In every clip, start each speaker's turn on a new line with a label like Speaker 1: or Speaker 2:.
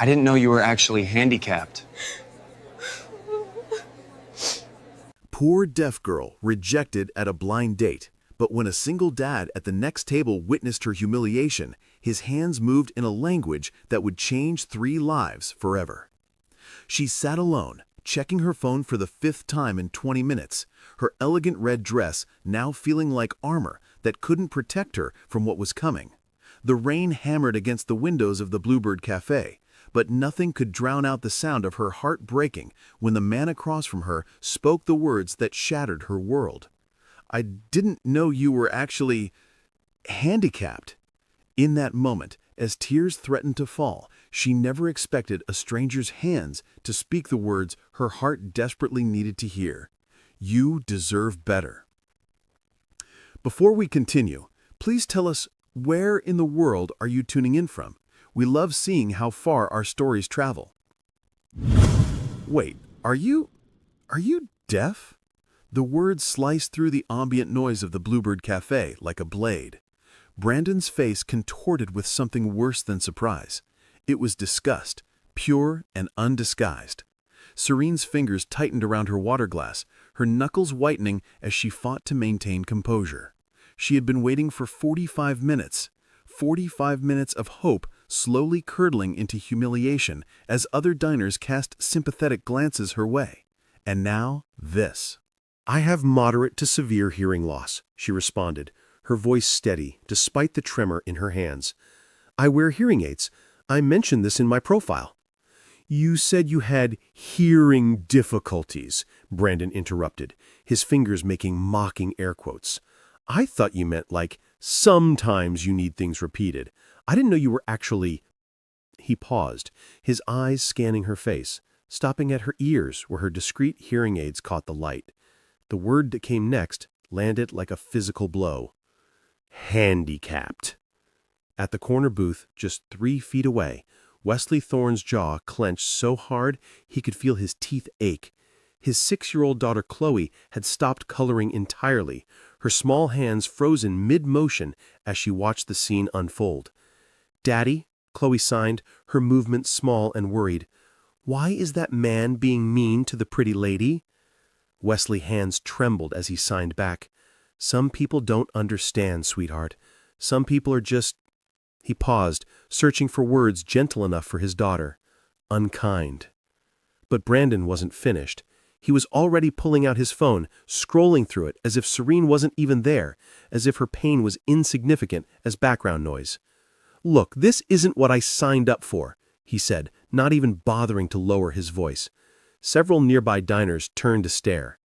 Speaker 1: I didn't know you were actually handicapped.
Speaker 2: Poor deaf girl rejected at a blind date, but when a single dad at the next table witnessed her humiliation, his hands moved in a language that would change 3 lives forever. She sat alone, checking her phone for the 5th time in 20 minutes, her elegant red dress now feeling like armor that couldn't protect her from what was coming. The rain hammered against the windows of the Bluebird Cafe, but nothing could drown out the sound of her heart breaking when the man across from her spoke the words that shattered her world. "I didn't know you were actually handicapped." In that moment, as tears threatened to fall, she never expected a stranger's hands to speak the words her heart desperately needed to hear. "You deserve better." Before we continue, please tell us, where in the world are you tuning in from? We love seeing how far our stories travel. Wait, are you deaf? The words sliced through the ambient noise of the Bluebird Cafe like a blade. Brandon's face contorted with something worse than surprise. It was disgust, pure and undisguised. Serene's fingers tightened around her water glass, her knuckles whitening as she fought to maintain composure. She had been waiting for 45 minutes. 45 minutes of hope slowly curdling into humiliation as other diners cast sympathetic glances her way. And now, this.
Speaker 3: "I have moderate to severe hearing loss," she responded, her voice steady despite the tremor in her hands. "I wear hearing aids. I mentioned this in my profile." "You said you had hearing difficulties," Brandon interrupted, his fingers making mocking air quotes. "I thought you meant like, sometimes you need things repeated. I didn't know you were actually—" He paused, his eyes scanning her face, stopping at her ears where her discreet hearing aids caught the light. The word that came next landed like a physical blow. "Handicapped." At the corner booth, just 3 feet away, Wesley Thorne's jaw clenched so hard he could feel his teeth ache. His 6-year-old daughter Chloe had stopped coloring entirely, her small hands frozen mid-motion as she watched the scene unfold. "Daddy," Chloe signed, her movement small and worried. "Why is that man being mean to the pretty lady?" Wesley's hands trembled as he signed back. "Some people don't understand, sweetheart. Some people are just—" He paused, searching for words gentle enough for his daughter. "Unkind." But Brandon wasn't finished. He was already pulling out his phone, scrolling through it as if Serene wasn't even there, as if her pain was insignificant as background noise. "Look, this isn't what I signed up for," he said, not even bothering to lower his voice. Several nearby diners turned to stare.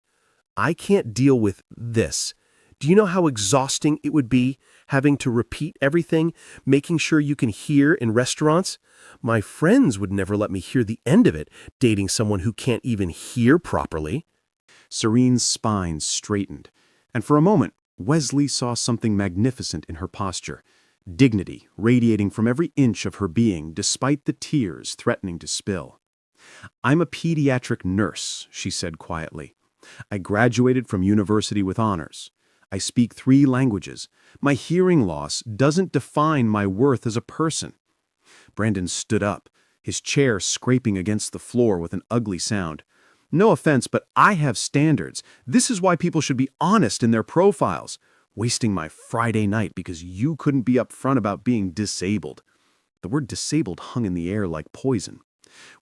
Speaker 3: "I can't deal with this. Do you know how exhausting it would be, having to repeat everything, making sure you can hear in restaurants? My friends would never let me hear the end of it, dating someone who can't even hear properly."
Speaker 4: Serene's spine straightened, and for a moment, Wesley saw something magnificent in her posture, dignity radiating from every inch of her being despite the tears threatening to spill. "I'm a pediatric nurse," she said quietly. "I graduated from university with honors. I speak 3 languages. My hearing loss doesn't define my worth as a person." Brandon stood up, his chair scraping against the floor with an ugly sound. "No offense, but I have standards. This is why people should be honest in their profiles. Wasting my Friday night because you couldn't be upfront about being disabled." The word disabled hung in the air like poison.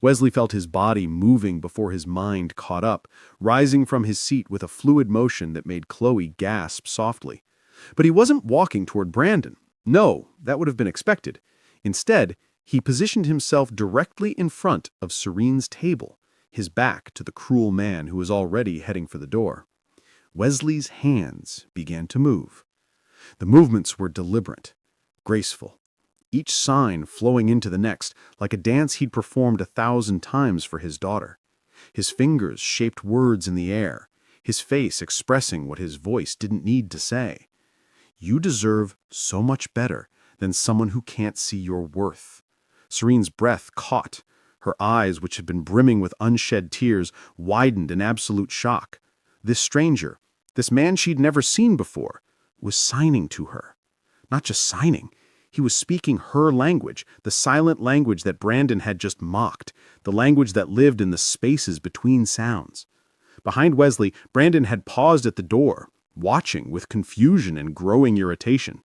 Speaker 4: Wesley felt his body moving before his mind caught up, rising from his seat with a fluid motion that made Chloe gasp softly. But he wasn't walking toward Brandon. No, that would have been expected. Instead, he positioned himself directly in front of Serene's table, his back to the cruel man who was already heading for the door. Wesley's hands began to move. The movements were deliberate, graceful, each sign flowing into the next like a dance he'd performed 1,000 times for his daughter. His fingers shaped words in the air, his face expressing what his voice didn't need to say. "You deserve so much better than someone who can't see your worth." Serene's breath caught. Her eyes, which had been brimming with unshed tears, widened in absolute shock. This stranger, this man she'd never seen before, was signing to her. Not just signing, He was speaking her language, the silent language that Brandon had just mocked, the language that lived in the spaces between sounds. Behind Wesley, Brandon had paused at the door, watching with confusion and growing irritation.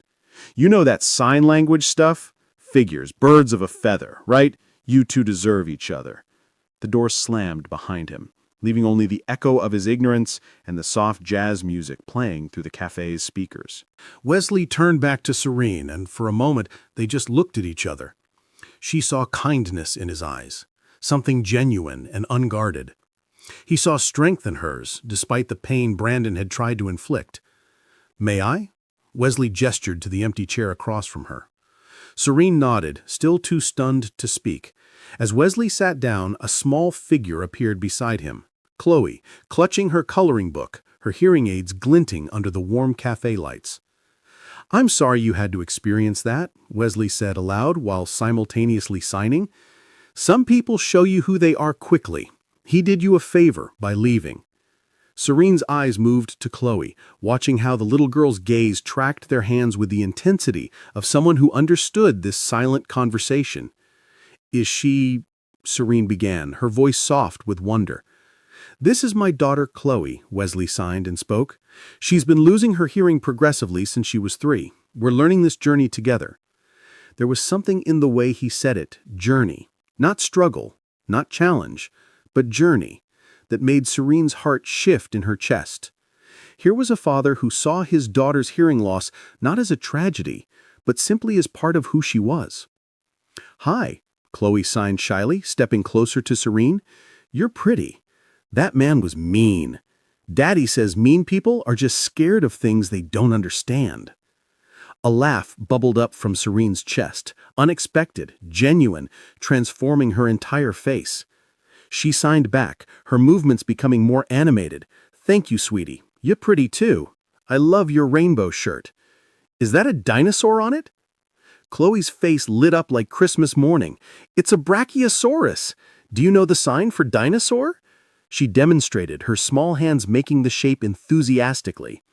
Speaker 4: You know that sign language stuff? Figures, birds of a feather, right? You two deserve each other. The door slammed behind him, leaving only the echo of his ignorance and the soft jazz music playing through the cafe's speakers.
Speaker 3: Wesley turned back to Serene, and for a moment they just looked at each other. She saw kindness in his eyes, something genuine and unguarded. He saw strength in hers, despite the pain Brandon had tried to inflict. "May I?" Wesley gestured to the empty chair across from her. Serene nodded, still too stunned to speak. As Wesley sat down, a small figure appeared beside him. Chloe, clutching her coloring book, her hearing aids glinting under the warm cafe lights. "I'm sorry you had to experience that," Wesley said aloud while simultaneously signing. "Some people show you who they are quickly. He did you a favor by leaving." Serene's eyes moved to Chloe, watching how the little girl's gaze tracked their hands with the intensity of someone who understood this silent conversation. "Is she—" Serene began, her voice soft with wonder. "This is my daughter Chloe," Wesley signed and spoke. "She's been losing her hearing progressively since she was 3. We're learning this journey together." There was something in the way he said it, journey, not struggle, not challenge, but journey, that made Serene's heart shift in her chest. Here was a father who saw his daughter's hearing loss not as a tragedy, but simply as part of who she was. "Hi," Chloe signed shyly, stepping closer to Serene. "You're pretty. That man was mean. Daddy says mean people are just scared of things they don't understand." A laugh bubbled up from Serene's chest, unexpected, genuine, transforming her entire face. She signed back, her movements becoming more animated. "Thank you, sweetie. You're pretty too. I love your rainbow shirt. Is that a dinosaur on it?" Chloe's face lit up like Christmas morning. "It's a brachiosaurus. Do you know the sign for dinosaur?" She demonstrated, her small hands making the shape enthusiastically.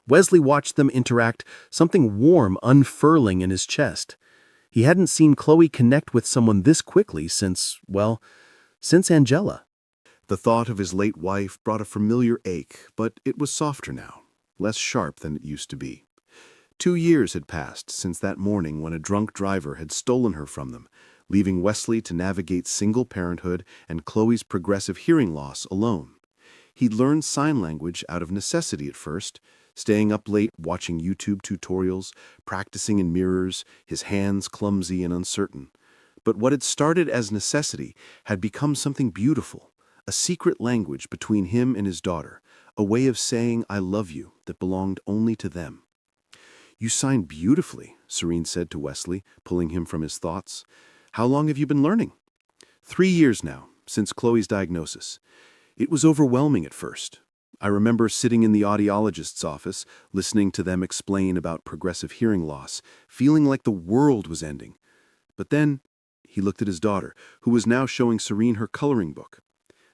Speaker 3: Wesley watched them interact, something warm unfurling in his chest. He hadn't seen Chloe connect with someone this quickly since Angela.
Speaker 2: The thought of his late wife brought a familiar ache, but it was softer now, less sharp than it used to be. 2 years had passed since that morning when a drunk driver had stolen her from them, leaving Wesley to navigate single parenthood and Chloe's progressive hearing loss alone. He'd learned sign language out of necessity at first, staying up late watching YouTube tutorials, practicing in mirrors, his hands clumsy and uncertain. But what had started as necessity had become something beautiful, a secret language between him and his daughter, a way of saying I love you that belonged only to them. "You signed beautifully," Serene said to Wesley, pulling him from his thoughts. "How long have you been learning?" 3 years now, since Chloe's diagnosis. It was overwhelming at first. I remember sitting in the audiologist's office, listening to them explain about progressive hearing loss, feeling like the world was ending. But then, he looked at his daughter, who was now showing Serene her coloring book.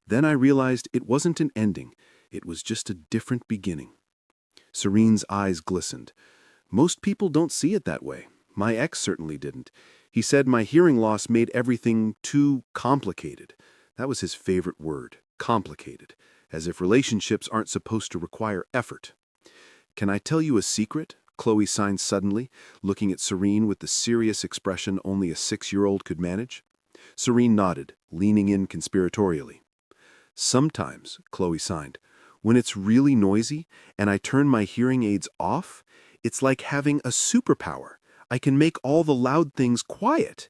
Speaker 2: Then I realized it wasn't an ending, it was just a different beginning. Serene's eyes glistened. "Most people don't see it that way. My ex certainly didn't. He said my hearing loss made everything too complicated." That was his favorite word, complicated, as if relationships aren't supposed to require effort. "Can I tell you a secret?" Chloe signed suddenly, looking at Serene with the serious expression only a 6-year-old could manage. Serene nodded, leaning in conspiratorially. "Sometimes," Chloe signed, "when it's really noisy and I turn my hearing aids off, it's like having a superpower. I can make all the loud things quiet.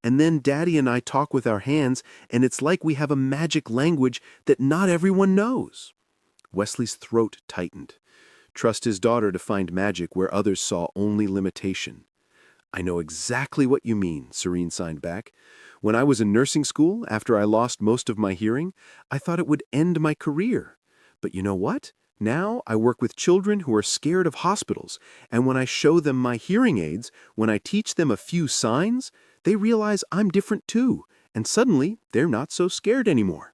Speaker 2: And then Daddy and I talk with our hands, and it's like we have a magic language that not everyone knows." Wesley's throat tightened. Trust his daughter to find magic where others saw only limitation. "I know exactly what you mean," Serene signed back. "When I was in nursing school, after I lost most of my hearing, I thought it would end my career. But you know what? Now I work with children who are scared of hospitals, and when I show them my hearing aids, when I teach them a few signs, they realize I'm different too, and suddenly they're not so scared anymore."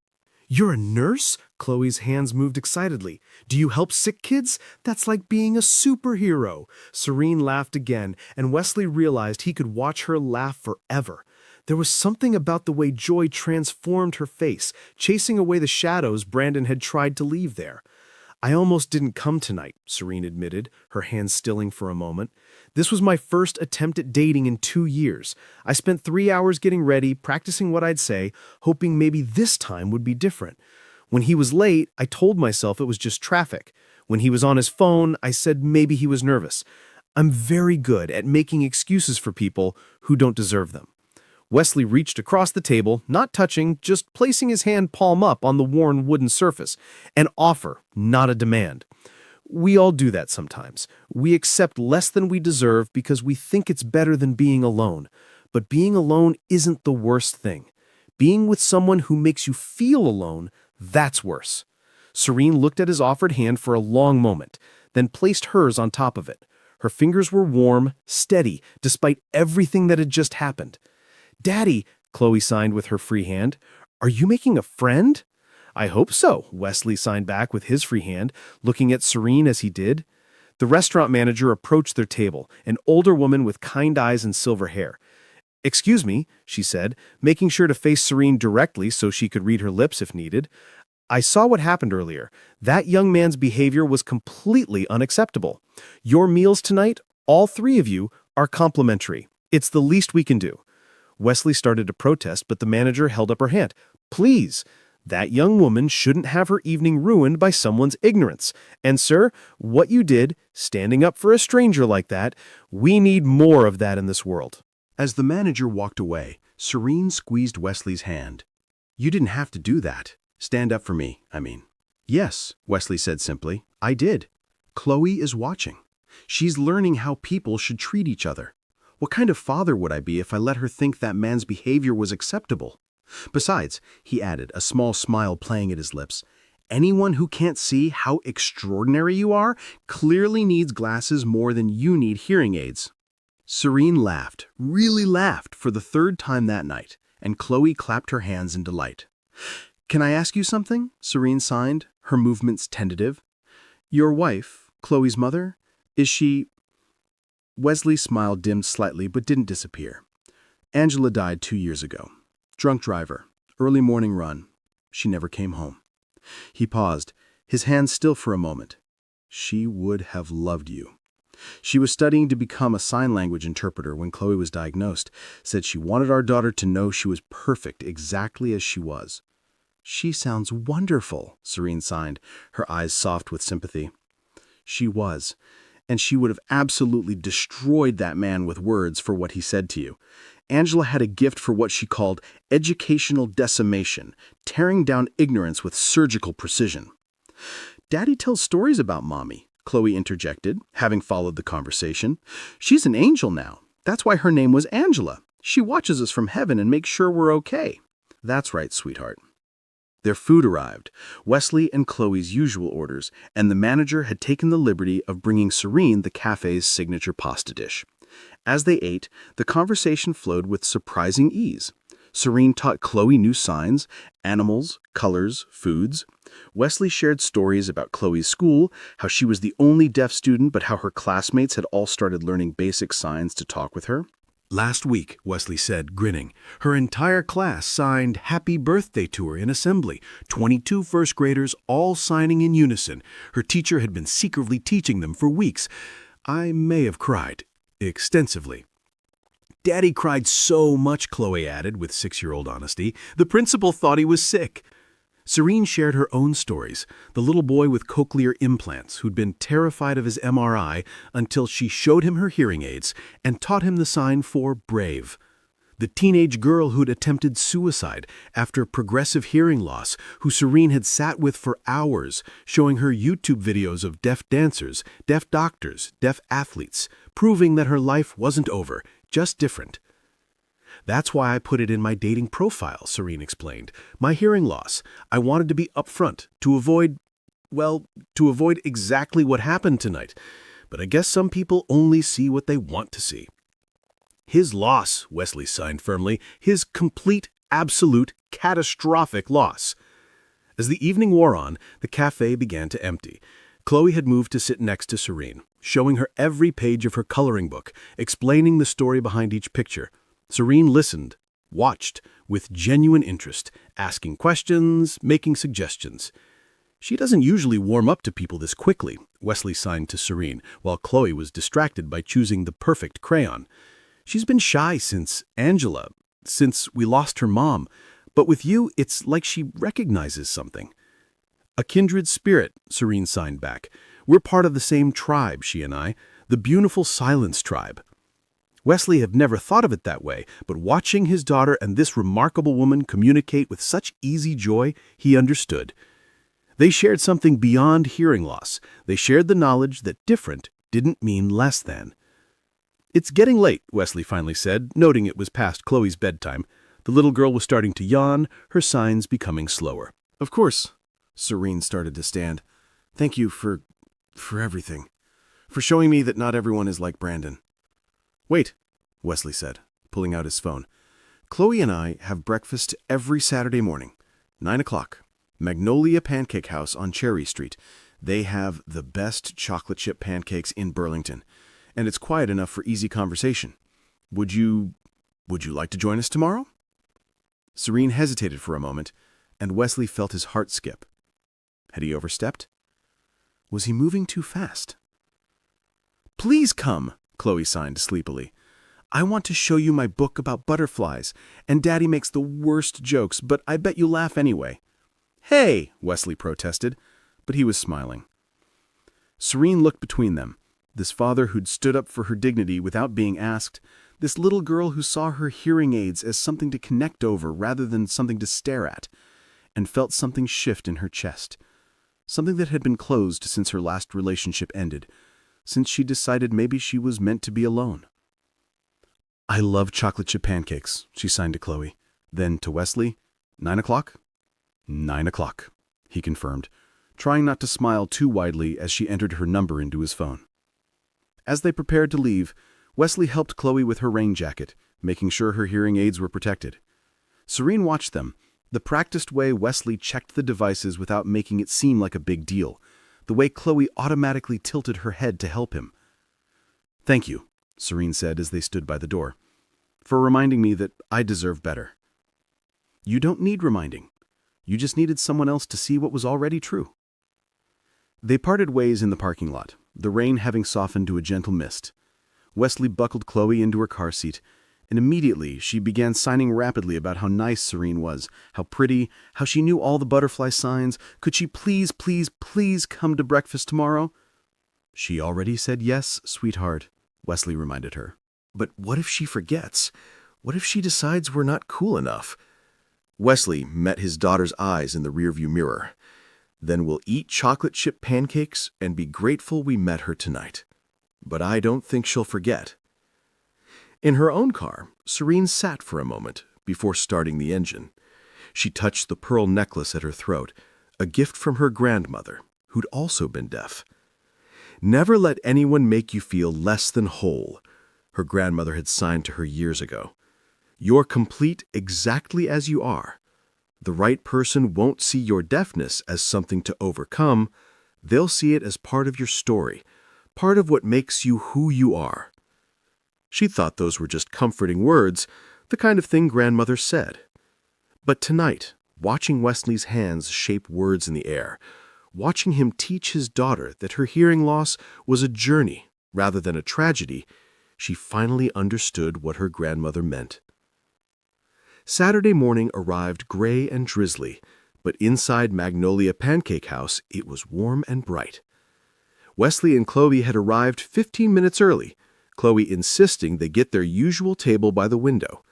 Speaker 3: You're a nurse? Chloe's hands moved excitedly. Do you help sick kids? That's like being a superhero. Serene laughed again, and Wesley realized he could watch her laugh forever. There was something about the way joy transformed her face, chasing away the shadows Brandon had tried to leave there. I almost didn't come tonight, Serene admitted, her hands stilling for a moment. This was my first attempt at dating in 2 years. I spent 3 hours getting ready, practicing what I'd say, hoping maybe this time would be different. When he was late, I told myself it was just traffic. When he was on his phone, I said maybe he was nervous. I'm very good at making excuses for people who don't deserve them. Wesley reached across the table, not touching, just placing his hand palm up on the worn wooden surface. An offer, not a demand. We all do that sometimes. We accept less than we deserve because we think it's better than being alone. But being alone isn't the worst thing. Being with someone who makes you feel alone, that's worse. Serene looked at his offered hand for a long moment, then placed hers on top of it. Her fingers were warm, steady, despite everything that had just happened. Daddy, Chloe signed with her free hand, are you making a friend? I hope so, Wesley signed back with his free hand, looking at Serene as he did. The restaurant manager approached their table, an older woman with kind eyes and silver hair. Excuse me, she said, making sure to face Serene directly so she could read her lips if needed. I saw what happened earlier. That young man's behavior was completely unacceptable. Your meals tonight, all 3 of you, are complimentary. It's the least we can do. Wesley started to protest, but the manager held up her hand. Please, that young woman shouldn't have her evening ruined by someone's ignorance. And sir, what you did, standing up for a stranger like that, we need more of that in this world.
Speaker 2: As the manager walked away, Serene squeezed Wesley's hand. You didn't have to do that. Stand up for me, I mean. Yes, Wesley said simply. I did. Chloe is watching. She's learning how people should treat each other. What kind of father would I be if I let her think that man's behavior was acceptable? Besides, he added, a small smile playing at his lips, anyone who can't see how extraordinary you are clearly needs glasses more than you need hearing aids. Serene laughed, really laughed, for the 3rd time that night, and Chloe clapped her hands in delight. Can I ask you something? Serene signed, her movements tentative. Your wife, Chloe's mother, is she... Wesley's smile dimmed slightly but didn't disappear. Angela died 2 years ago. Drunk driver, early morning run. She never came home. He paused, his hands still for a moment. She would have loved you. She was studying to become a sign language interpreter when Chloe was diagnosed, said she wanted our daughter to know she was perfect exactly as she was. She sounds wonderful, Serene signed, her eyes soft with sympathy. She was. And she would have absolutely destroyed that man with words for what he said to you. Angela had a gift for what she called educational decimation, tearing down ignorance with surgical precision. Daddy tells stories about Mommy, Chloe interjected, having followed the conversation. She's an angel now. That's why her name was Angela. She watches us from heaven and makes sure we're okay. That's right, sweetheart. Their food arrived, Wesley and Chloe's usual orders, and the manager had taken the liberty of bringing Serene the cafe's signature pasta dish. As they ate, the conversation flowed with surprising ease. Serene taught Chloe new signs, animals, colors, foods. Wesley shared stories about Chloe's school, how she was the only deaf student but how her classmates had all started learning basic signs to talk with her.
Speaker 3: Last week, Wesley said, grinning, her entire class signed Happy Birthday to her in assembly, 22 first graders all signing in unison. Her teacher had been secretly teaching them for weeks. I may have cried, extensively. Daddy cried so much, Chloe added with 6-year-old honesty. The principal thought he was sick. Serene shared her own stories, the little boy with cochlear implants who'd been terrified of his MRI until she showed him her hearing aids and taught him the sign for brave. The teenage girl who'd attempted suicide after progressive hearing loss, who Serene had sat with for hours, showing her YouTube videos of deaf dancers, deaf doctors, deaf athletes, proving that her life wasn't over, just different. That's why I put it in my dating profile, Serene explained. My hearing loss. I wanted to be upfront, to avoid exactly what happened tonight. But I guess some people only see what they want to see. His loss, Wesley signed firmly, his complete, absolute, catastrophic loss. As the evening wore on, the cafe began to empty. Chloe had moved to sit next to Serene, showing her every page of her coloring book, explaining the story behind each picture. Serene listened, watched, with genuine interest, asking questions, making suggestions. "She doesn't usually warm up to people this quickly," Wesley signed to Serene, while Chloe was distracted by choosing the perfect crayon. "She's been shy since Angela, since we lost her mom. But with you, it's like she recognizes something." "A kindred spirit," Serene signed back. "We're part of the same tribe, she and I, the beautiful Silence tribe." Wesley had never thought of it that way, but watching his daughter and this remarkable woman communicate with such easy joy, he understood. They shared something beyond hearing loss. They shared the knowledge that different didn't mean less than. "It's getting late," Wesley finally said, noting it was past Chloe's bedtime. The little girl was starting to yawn, her signs becoming slower. "Of course." Serene started to stand. "Thank you for everything. For showing me that not everyone is like Brandon." "Wait," Wesley said, pulling out his phone. "Chloe and I have breakfast every Saturday morning, 9 o'clock. Magnolia Pancake House on Cherry Street. They have the best chocolate chip pancakes in Burlington, and it's quiet enough for easy conversation. Would you like to join us tomorrow?" Serene hesitated for a moment, and Wesley felt his heart skip. Had he overstepped? Was he moving too fast? "Please come," Chloe signed sleepily. "I want to show you my book about butterflies, and Daddy makes the worst jokes, but I bet you'll laugh anyway." "Hey," Wesley protested, but he was smiling. Serene looked between them, this father who'd stood up for her dignity without being asked, this little girl who saw her hearing aids as something to connect over rather than something to stare at, and felt something shift in her chest, something that had been closed since her last relationship ended, since she decided maybe she was meant to be alone. "I love chocolate chip pancakes," she signed to Chloe. Then to Wesley, 9 o'clock? 9 o'clock, he confirmed, trying not to smile too widely as she entered her number into his phone. As they prepared to leave, Wesley helped Chloe with her rain jacket, making sure her hearing aids were protected. Serene watched them, the practiced way Wesley checked the devices without making it seem like a big deal, the way Chloe automatically tilted her head to help him. "Thank you," Serene said as they stood by the door, "for reminding me that I deserve better." "You don't need reminding. You just needed someone else to see what was already true." They parted ways in the parking lot, the rain having softened to a gentle mist. Wesley buckled Chloe into her car seat, and immediately she began signing rapidly about how nice Serene was, how pretty, how she knew all the butterfly signs. Could she please, please, please come to breakfast tomorrow? "She already said yes, sweetheart," Wesley reminded her. "But what if she forgets? What if she decides we're not cool enough?" Wesley met his daughter's eyes in the rearview mirror. "Then we'll eat chocolate chip pancakes and be grateful we met her tonight. But I don't think she'll forget." In her own car, Serene sat for a moment before starting the engine. She touched the pearl necklace at her throat, a gift from her grandmother, who'd also been deaf. "Never let anyone make you feel less than whole," her grandmother had signed to her years ago. "You're complete exactly as you are. The right person won't see your deafness as something to overcome. They'll see it as part of your story, part of what makes you who you are." She thought those were just comforting words, the kind of thing grandmother said. But tonight, watching Wesley's hands shape words in the air, watching him teach his daughter that her hearing loss was a journey rather than a tragedy, she finally understood what her grandmother meant. Saturday morning arrived gray and drizzly, but inside Magnolia Pancake House it was warm and bright. Wesley and Chloe had arrived 15 minutes early, Chloe insisting they get their usual table by the window.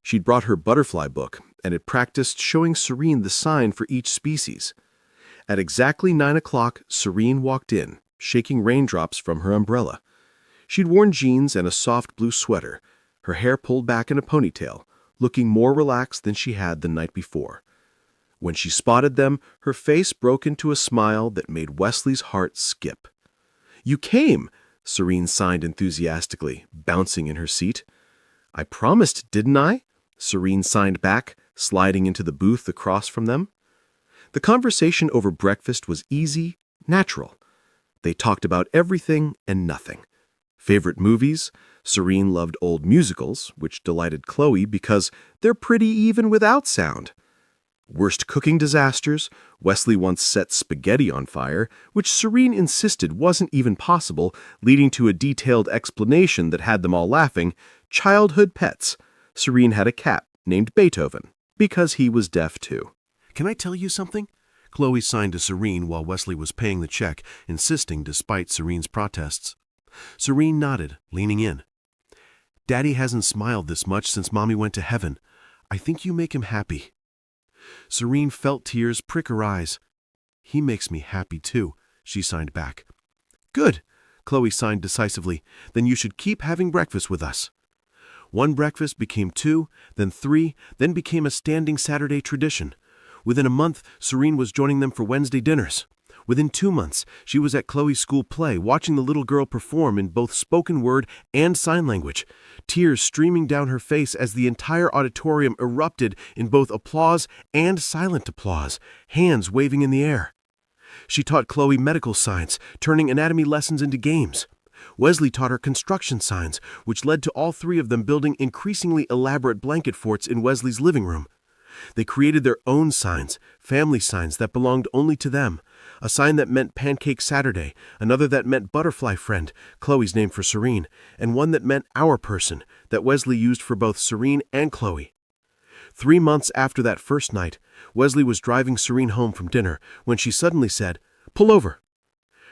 Speaker 3: She'd brought her butterfly book and had practiced showing Serene the sign for each species. At exactly 9 o'clock, Serene walked in, shaking raindrops from her umbrella. She'd worn jeans and a soft blue sweater, her hair pulled back in a ponytail, looking more relaxed than she had the night before. When she spotted them, her face broke into a smile that made Wesley's heart skip. "You came," Serene signed enthusiastically, bouncing in her seat. "I promised, didn't I?" Serene signed back, sliding into the booth across from them. The conversation over breakfast was easy, natural. They talked about everything and nothing. Favorite movies? Serene loved old musicals, which delighted Chloe because they're pretty even without sound. Worst cooking disasters? Wesley once set spaghetti on fire, which Serene insisted wasn't even possible, leading to a detailed explanation that had them all laughing. Childhood pets. Serene had a cat named Beethoven, because he was deaf too. "Can I tell you something?" Chloe signed to Serene while Wesley was paying the check, insisting despite Serene's protests. Serene nodded, leaning in. "Daddy hasn't smiled this much since Mommy went to heaven. I think you make him happy." Serene felt tears prick her eyes. "He makes me happy too," she signed back. "Good," Chloe signed decisively. "Then you should keep having breakfast with us." One breakfast became 2, then 3, then became a standing Saturday tradition. Within a month, Serene was joining them for Wednesday dinners. Within 2 months, she was at Chloe's school play, watching the little girl perform in both spoken word and sign language, tears streaming down her face as the entire auditorium erupted in both applause and silent applause, hands waving in the air. She taught Chloe medical science, turning anatomy lessons into games. Wesley taught her construction signs, which led to all 3 of them building increasingly elaborate blanket forts in Wesley's living room. They created their own signs, family signs that belonged only to them. A sign that meant Pancake Saturday, another that meant Butterfly Friend, Chloe's name for Serene, and one that meant Our Person, that Wesley used for both Serene and Chloe. 3 months after that first night, Wesley was driving Serene home from dinner when she suddenly said, "Pull over."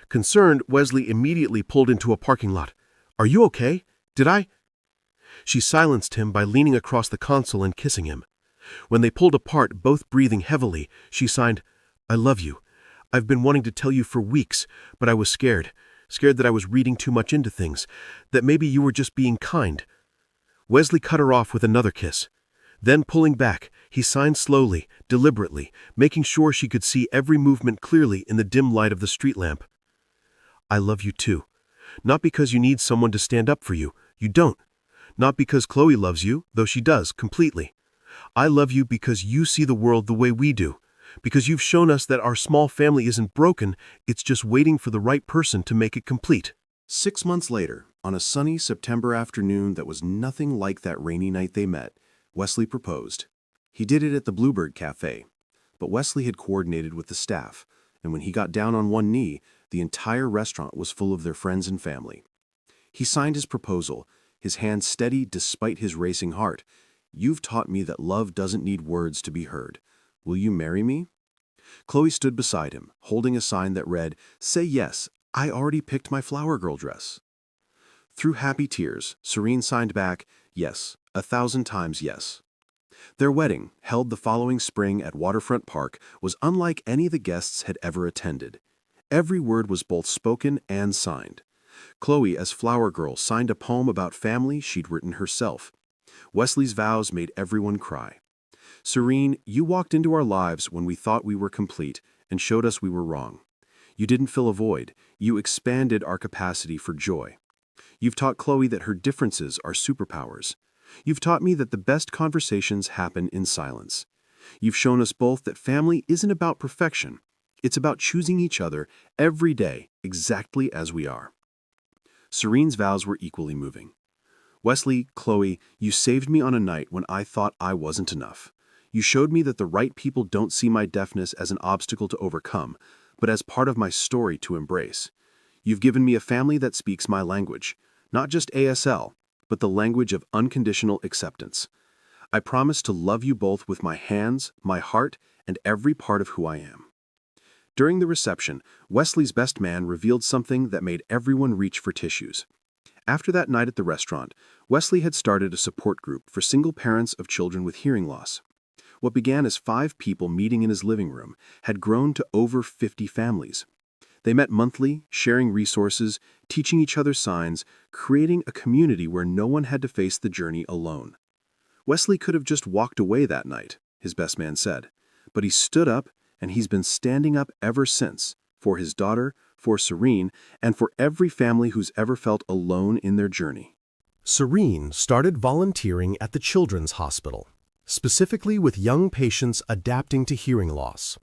Speaker 3: Concerned, Wesley immediately pulled into a parking lot. "Are you okay? Did I?" She silenced him by leaning across the console and kissing him. When they pulled apart, both breathing heavily, she signed, "I love you. I've been wanting to tell you for weeks, but I was scared that I was reading too much into things, that maybe you were just being kind." Wesley cut her off with another kiss. Then, pulling back, he signed slowly, deliberately, making sure she could see every movement clearly in the dim light of the street lamp. "I love you too. Not because you need someone to stand up for you. You don't. Not because Chloe loves you, though she does, completely. I love you because you see the world the way we do. Because you've shown us that our small family isn't broken, it's just waiting for the right person to make it complete." 6 months later, on a sunny September afternoon that was nothing like that rainy night they met, Wesley proposed. He did it at the Bluebird Cafe. But Wesley had coordinated with the staff, and when he got down on one knee, the entire restaurant was full of their friends and family. He signed his proposal, his hand steady despite his racing heart. "You've taught me that love doesn't need words to be heard. Will you marry me?" Chloe stood beside him, holding a sign that read, "Say yes, I already picked my flower girl dress." Through happy tears, Serene signed back, "Yes, 1,000 times yes." Their wedding, held the following spring at Waterfront Park, was unlike any the guests had ever attended. Every word was both spoken and signed. Chloe, as flower girl, signed a poem about family she'd written herself. Wesley's vows made everyone cry. "Serene, you walked into our lives when we thought we were complete and showed us we were wrong. You didn't fill a void. You expanded our capacity for joy. You've taught Chloe that her differences are superpowers. You've taught me that the best conversations happen in silence. You've shown us both that family isn't about perfection. It's about choosing each other every day exactly as we are." Serene's vows were equally moving. "Wesley, Chloe, you saved me on a night when I thought I wasn't enough. You showed me that the right people don't see my deafness as an obstacle to overcome, but as part of my story to embrace. You've given me a family that speaks my language, not just ASL, but the language of unconditional acceptance. I promise to love you both with my hands, my heart, and every part of who I am." During the reception, Wesley's best man revealed something that made everyone reach for tissues. After that night at the restaurant, Wesley had started a support group for single parents of children with hearing loss. What began as 5 people meeting in his living room had grown to over 50 families. They met monthly, sharing resources, teaching each other signs, creating a community where no one had to face the journey alone. Wesley could have just walked away that night, his best man said, but he stood up, and he's been standing up ever since, for his daughter, for Serene, and for every family who's ever felt alone in their journey. Serene started volunteering at the Children's Hospital, specifically with young patients adapting to hearing loss.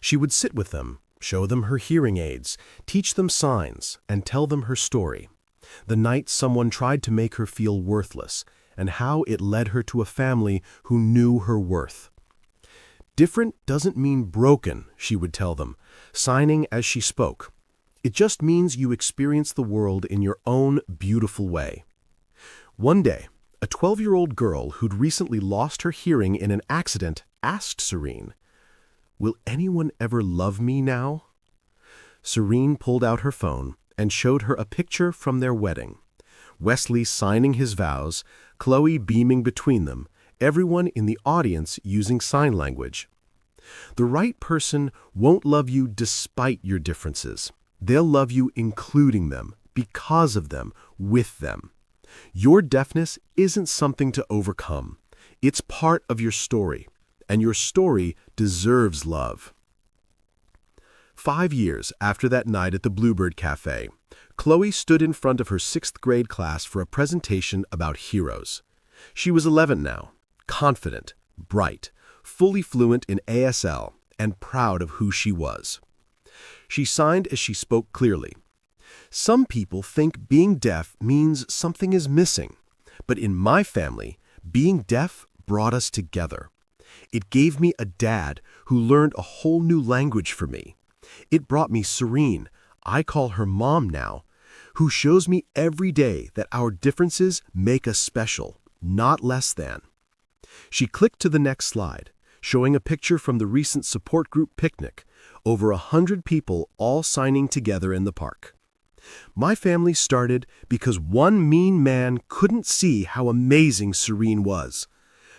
Speaker 3: She would sit with them, show them her hearing aids, teach them signs, and tell them her story. The night someone tried to make her feel worthless, and how it led her to a family who knew her worth. Different doesn't mean broken, she would tell them, signing as she spoke. It just means you experience the world in your own beautiful way. One day, a 12-year-old girl who'd recently lost her hearing in an accident asked Serene, "Will anyone ever love me now?" Serene pulled out her phone and showed her a picture from their wedding. Wesley signing his vows, Chloe beaming between them, everyone in the audience using sign language. The right person won't love you despite your differences. They'll love you including them, because of them, with them. Your deafness isn't something to overcome. It's part of your story, and your story deserves love. 5 years after that night at the Bluebird Cafe, Chloe stood in front of her 6th grade class for a presentation about heroes. She was 11 now, confident, bright, fully fluent in ASL, and proud of who she was. She signed as she spoke clearly. Some people think being deaf means something is missing, but in my family, being deaf brought us together. It gave me a dad who learned a whole new language for me. It brought me Serene, I call her mom now, who shows me every day that our differences make us special, not less than. She clicked to the next slide, showing a picture from the recent support group picnic, over 100 people all signing together in the park. My family started because one mean man couldn't see how amazing Serene was.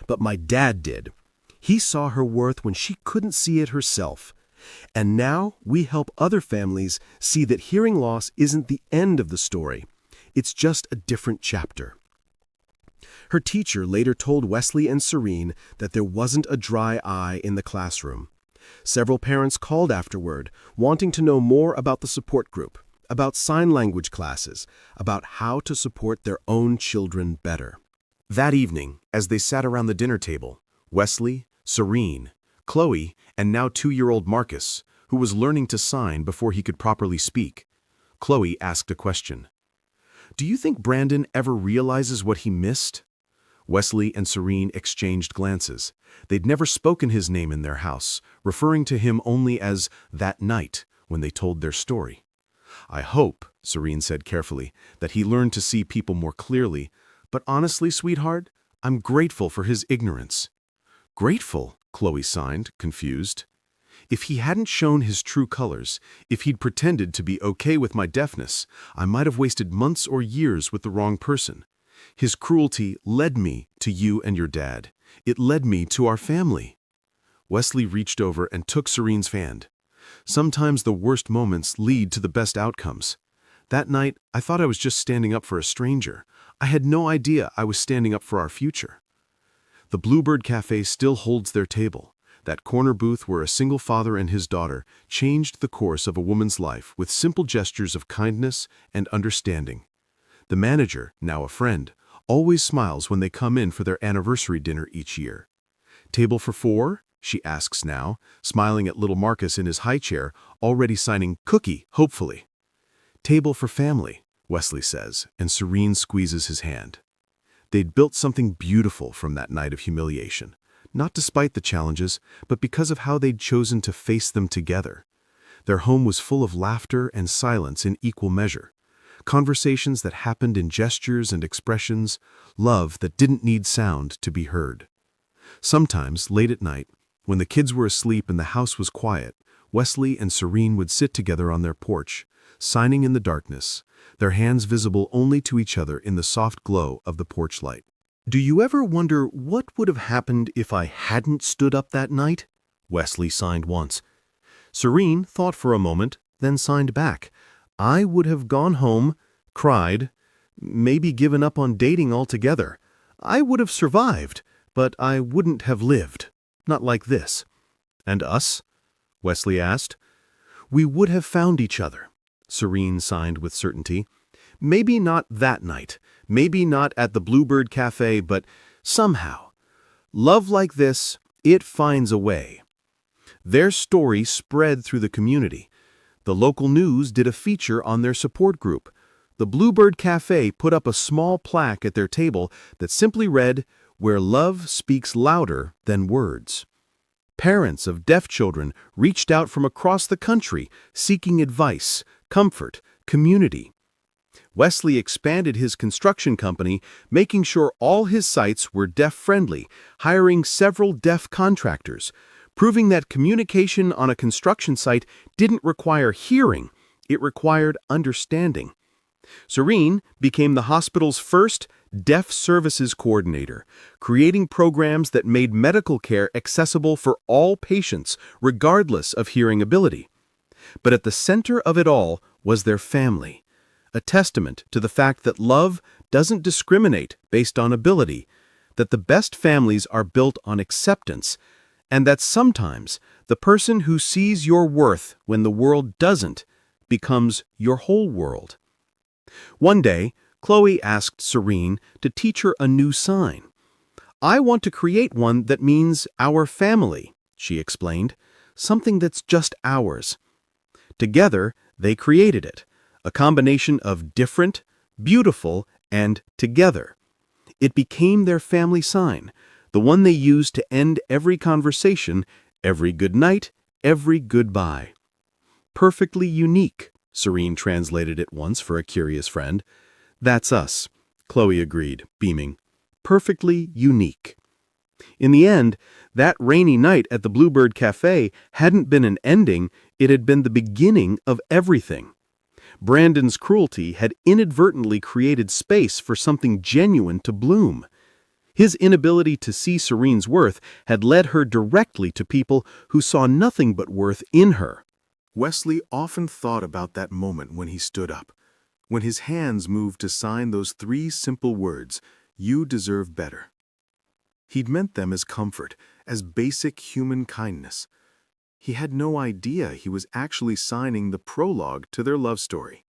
Speaker 3: But my dad did. He saw her worth when she couldn't see it herself. And now we help other families see that hearing loss isn't the end of the story. It's just a different chapter. Her teacher later told Wesley and Serene that there wasn't a dry eye in the classroom. Several parents called afterward, wanting to know more about the support group, about sign language classes, about how to support their own children better. That evening, as they sat around the dinner table, Wesley, Serene, Chloe, and now 2-year-old Marcus, who was learning to sign before he could properly speak, Chloe asked a question. "Do you think Brandon ever realizes what he missed?" Wesley and Serene exchanged glances. They'd never spoken his name in their house, referring to him only as that night when they told their story. "I hope," Serene said carefully, "that he learned to see people more clearly. But honestly, sweetheart, I'm grateful for his ignorance." "Grateful?" Chloe signed, confused. "If he hadn't shown his true colors, if he'd pretended to be okay with my deafness, I might have wasted months or years with the wrong person. His cruelty led me to you and your dad. It led me to our family." Wesley reached over and took Serene's hand. "Sometimes the worst moments lead to the best outcomes. That night, I thought I was just standing up for a stranger. I had no idea I was standing up for our future." The Bluebird Cafe still holds their table, that corner booth where a single father and his daughter changed the course of a woman's life with simple gestures of kindness and understanding. The manager, now a friend, always smiles when they come in for their anniversary dinner each year. "Table for 4?" she asks now, smiling at little Marcus in his high chair, already signing cookie, hopefully. "Table for family," Wesley says, and Serene squeezes his hand. They'd built something beautiful from that night of humiliation, not despite the challenges, but because of how they'd chosen to face them together. Their home was full of laughter and silence in equal measure, conversations that happened in gestures and expressions, love that didn't need sound to be heard. Sometimes, late at night, when the kids were asleep and the house was quiet, Wesley and Serene would sit together on their porch, signing in the darkness, their hands visible only to each other in the soft glow of the porch light. "Do you ever wonder what would have happened if I hadn't stood up that night?" Wesley signed once. Serene thought for a moment, then signed back. "I would have gone home, cried, maybe given up on dating altogether. I would have survived, but I wouldn't have lived. Not like this." "And us?" Wesley asked. "We would have found each other," Serene signed with certainty. "Maybe not that night, maybe not at the Bluebird Cafe, but somehow. Love like this, it finds a way."
Speaker 2: Their story spread through the community. The local news did a feature on their support group. The Bluebird Cafe put up a small plaque at their table that simply read, "Where love speaks louder than words." Parents of deaf children reached out from across the country, seeking advice, comfort, community. Wesley expanded his construction company, making sure all his sites were deaf-friendly, hiring several deaf contractors, proving that communication on a construction site didn't require hearing, it required understanding. Serene became the hospital's first deaf services coordinator, creating programs that made medical care accessible for all patients, regardless of hearing ability. But at the center of it all was their family, a testament to the fact that love doesn't discriminate based on ability, that the best families are built on acceptance, and that sometimes the person who sees your worth when the world doesn't becomes your whole world. One day, Chloe asked Serene to teach her a new sign. "I want to create one that means our family," she explained, "something that's just ours." Together, they created it, a combination of different, beautiful, and together. It became their family sign, the one they used to end every conversation, every good night, every goodbye. "Perfectly unique," Serene translated it once for a curious friend. "That's us," Chloe agreed, beaming. "Perfectly unique." In the end, that rainy night at the Bluebird Cafe hadn't been an ending, it had been the beginning of everything. Brandon's cruelty had inadvertently created space for something genuine to bloom. His inability to see Serene's worth had led her directly to people who saw nothing but worth in her. Wesley often thought about that moment when he stood up, when his hands moved to sign those 3 simple words, "You deserve better." He'd meant them as comfort, as basic human kindness. He had no idea he was actually signing the prologue to their love story.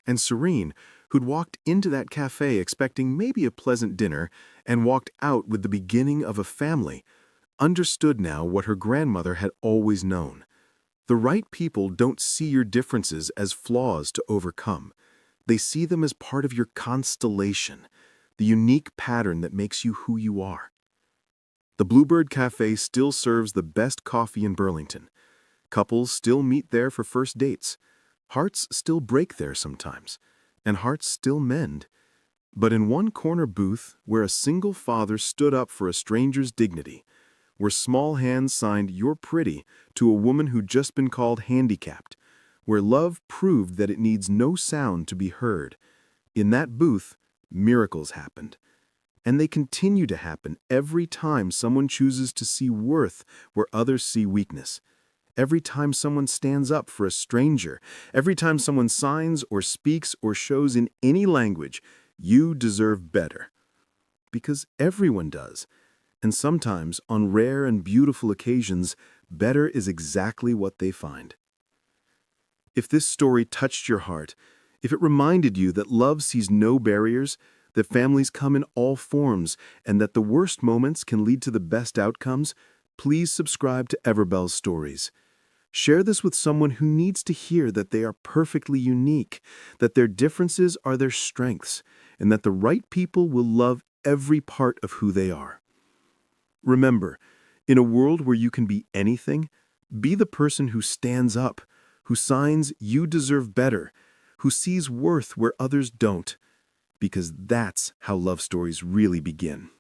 Speaker 2: And Serene, who'd walked into that cafe expecting maybe a pleasant dinner and walked out with the beginning of a family, understood now what her grandmother had always known. The right people don't see your differences as flaws to overcome. They see them as part of your constellation, the unique pattern that makes you who you are. The Bluebird Cafe still serves the best coffee in Burlington. Couples still meet there for first dates. Hearts still break there sometimes, and hearts still mend. But in one corner booth, where a single father stood up for a stranger's dignity, where small hands signed "You're pretty" to a woman who'd just been called handicapped, where love proved that it needs no sound to be heard, in that booth, miracles happened. And they continue to happen every time someone chooses to see worth where others see weakness. Every time someone stands up for a stranger, every time someone signs or speaks or shows in any language, "You deserve better." Because everyone does. And sometimes, on rare and beautiful occasions, better is exactly what they find. If this story touched your heart, if it reminded you that love sees no barriers, that families come in all forms, and that the worst moments can lead to the best outcomes, please subscribe to Everbell's Stories. Share this with someone who needs to hear that they are perfectly unique, that their differences are their strengths, and that the right people will love every part of who they are. Remember, in a world where you can be anything, be the person who stands up, who signs "You deserve better," who sees worth where others don't, because that's how love stories really begin.